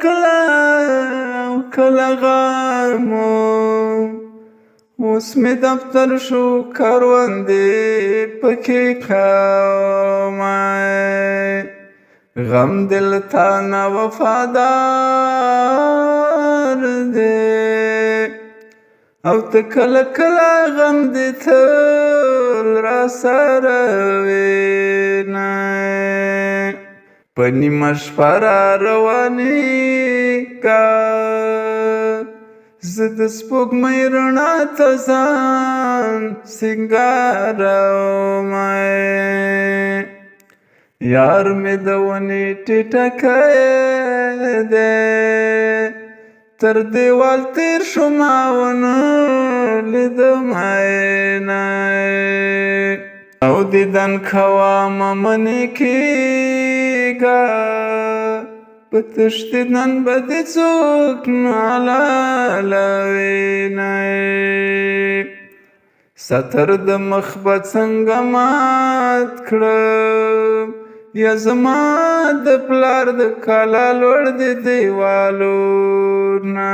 کله او کله غم اوس مې دفتر شو کروندې پکې کومه غم دل تا نه وفادار دی او ته کله کله غم دې تل را سره وینه په نیمه شپه را روانېږه زه د سپوږمۍ رڼا ته ځان سینګارومه یار مې د ونې ټیټکی دی تر دیوال تیر شومه ونه لیدمه او دیدن کومه منې کېږه په تش دیدن به دې څوک نالالوینه ستر د مخ به څنګه مات کړم یا زما د پلار د کاله لوړ د دیوالونه